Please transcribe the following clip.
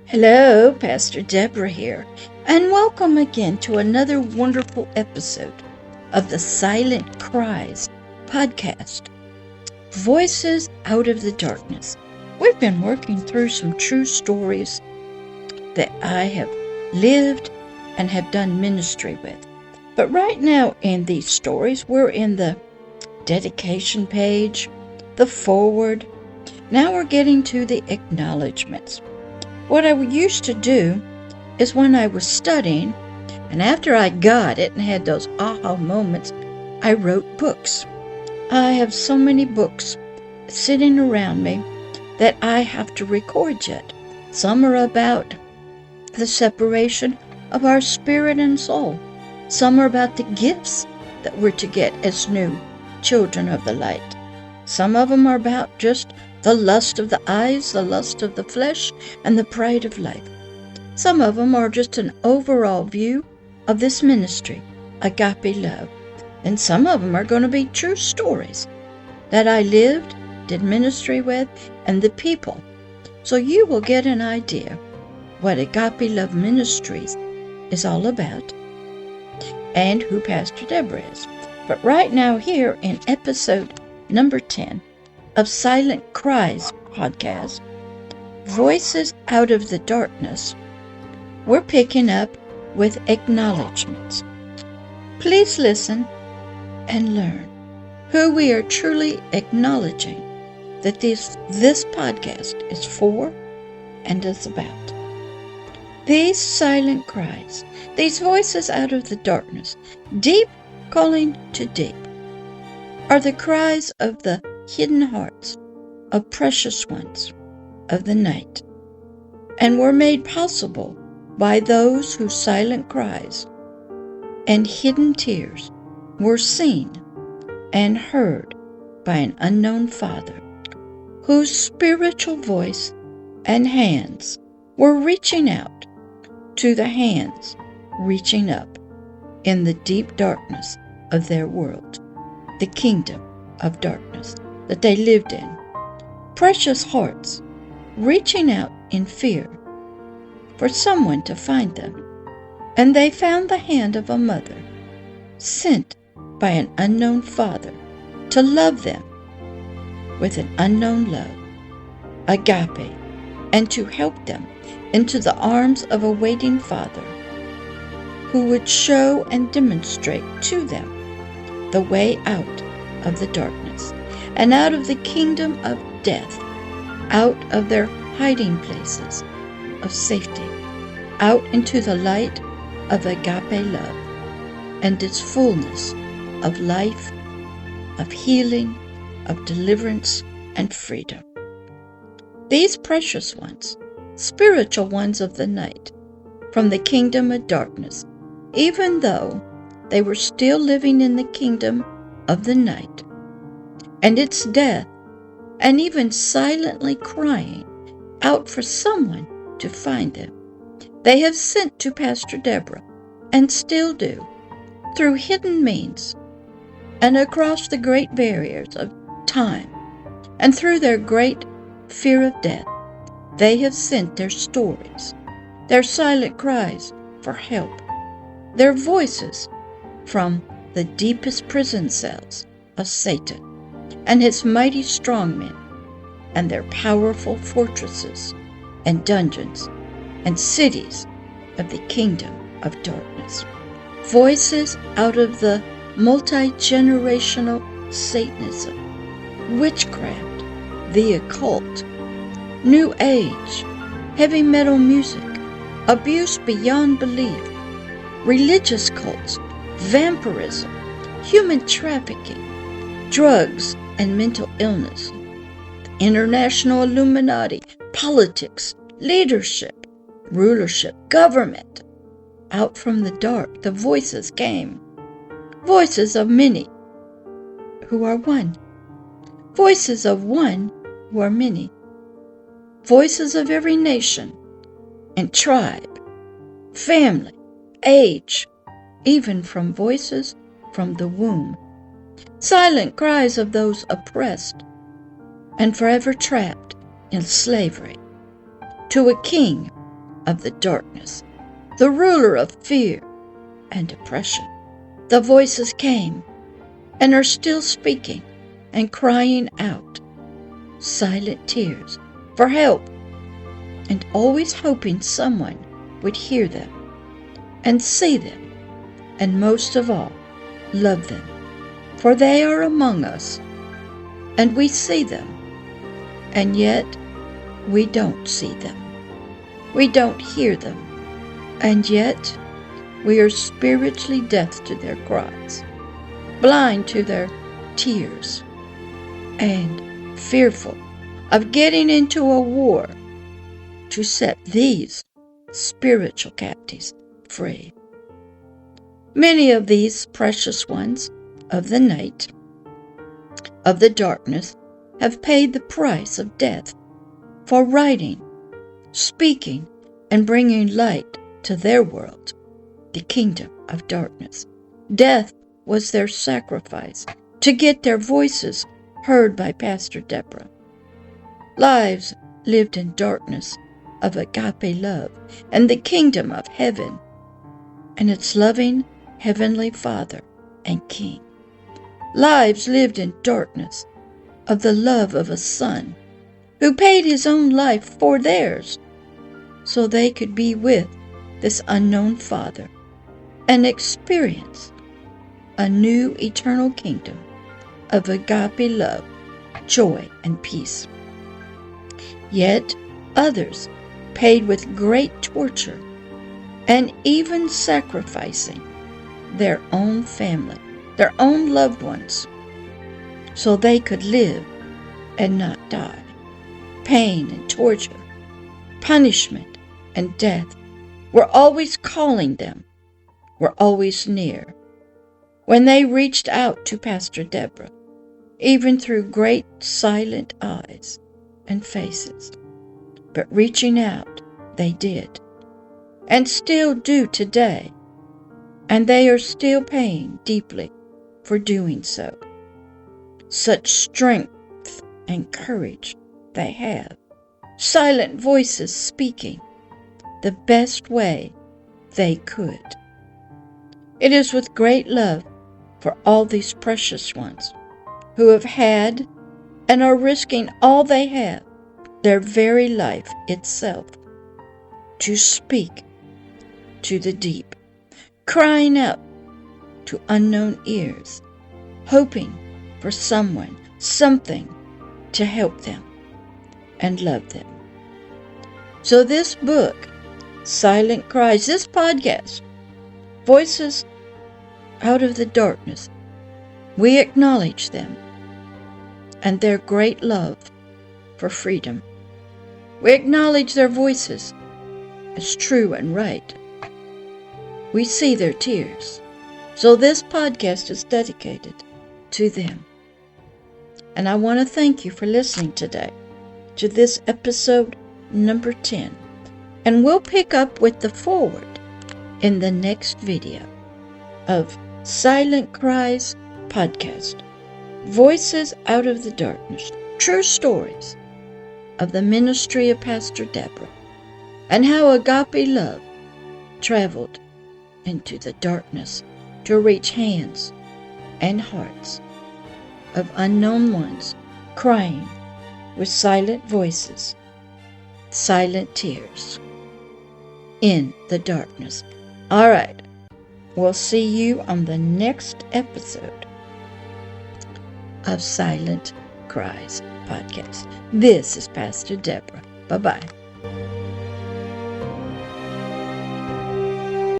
Hello, Pastor Deborah here, and welcome again to another wonderful episode of the Silent Cries podcast, Voices Out of the Darkness. We've been working through some true stories that I have lived and have done ministry with. But right now in these stories, we're in the dedication page, the foreword. Now we're getting to the acknowledgements. What I used to do is when I was studying, and after I got it and had those aha moments, I wrote books. I have so many books sitting around me that I have to record yet. Some are about the separation of our spirit and soul. Some are about the gifts that we're to get as new children of the light. Some of them are about just the lust of the eyes, the lust of the flesh, and the pride of life. Some of them are just an overall view of this ministry, Agape Love. And some of them are going to be true stories that I lived, did ministry with, and the people. So you will get an idea what Agape Love Ministries is all about and who Pastor Deborah is. But right now here in episode number 10 of Silent Cries podcast, Voices Out of the Darkness, we're picking up with acknowledgements. Please listen and learn who we are truly acknowledging that this podcast is for and is about. These silent cries, these voices out of the darkness, deep calling to deep, are the cries of the hidden hearts of precious ones of the night, and were made possible by those whose silent cries and hidden tears were seen and heard by an unknown Father, whose spiritual voice and hands were reaching out to the hands reaching up in the deep darkness of their world, the kingdom of darkness that they lived in. Precious hearts reaching out in fear for someone to find them. And they found the hand of a mother sent by an unknown Father to love them with an unknown love, agape, and to help them into the arms of a waiting Father who would show and demonstrate to them the way out of the darkness and out of the kingdom of death, out of their hiding places of safety, out into the light of agape love and its fullness of life, of healing, of deliverance, and freedom. These precious ones, spiritual ones of the night, from the kingdom of darkness, even though they were still living in the kingdom of the night and its death, and even silently crying out for someone to find them, they have sent to Pastor Deborah, and still do, through hidden means, and across the great barriers of time, and through their great fear of death. They have sent their stories, their silent cries for help, their voices from the deepest prison cells of Satan and his mighty strongmen, and their powerful fortresses and dungeons and cities of the kingdom of darkness. Voices out of the multi-generational Satanism, witchcraft, the occult, New Age, heavy metal music, abuse beyond belief, religious cults, vampirism, human trafficking, drugs and mental illness, international Illuminati, politics, leadership, rulership, government. Out from the dark, the voices came. Voices of many who are one. Voices of one who are many. Voices of every nation and tribe, family, age, even from voices from the womb. Silent cries of those oppressed and forever trapped in slavery, to a king of the darkness, the ruler of fear and oppression. The voices came and are still speaking and crying out silent tears for help, and always hoping someone would hear them and see them, and most of all, love them. For they are among us, and we see them, and yet we don't see them. We don't hear them, and yet we are spiritually deaf to their cries, blind to their tears, and fearful of getting into a war to set these spiritual captives free. Many of these precious ones of the night, of the darkness, have paid the price of death for writing, speaking, and bringing light to their world, the kingdom of darkness. Death was their sacrifice to get their voices heard by Pastor Deborah. Lives lived in darkness of agape love and the kingdom of heaven and its loving heavenly Father and King. Lives lived in darkness of the love of a Son who paid his own life for theirs so they could be with this unknown Father and experience a new eternal kingdom of agape love, joy, and peace. Yet others paid with great torture and even sacrificing their own family, their own loved ones, so they could live and not die. Pain and torture, punishment and death were always calling them, were always near. When they reached out to Pastor Deborah, even through great silent eyes and faces, but reaching out they did, and still do today, and they are still paying deeply for doing so. Such strength and courage they have, silent voices speaking the best way they could. It is with great love for all these precious ones who have had and are risking all they have, their very life itself, to speak to the deep, crying out to unknown ears, hoping for someone, something to help them and love them. So this book, Silent Cries, this podcast, Voices Out of the Darkness, we acknowledge them and their great love for freedom. We acknowledge their voices as true and right. We see their tears. So this podcast is dedicated to them. And I want to thank you for listening today to this episode number 10. And we'll pick up with the forward in the next video of Silent Cries podcast. Voices Out of the Darkness. True stories of the ministry of Pastor Deborah and how agape love traveled into the darkness to reach hands and hearts of unknown ones crying with silent voices, silent tears in the darkness. All right, we'll see you on the next episode of Silent Cries podcast. This is Pastor Deborah. Bye-bye.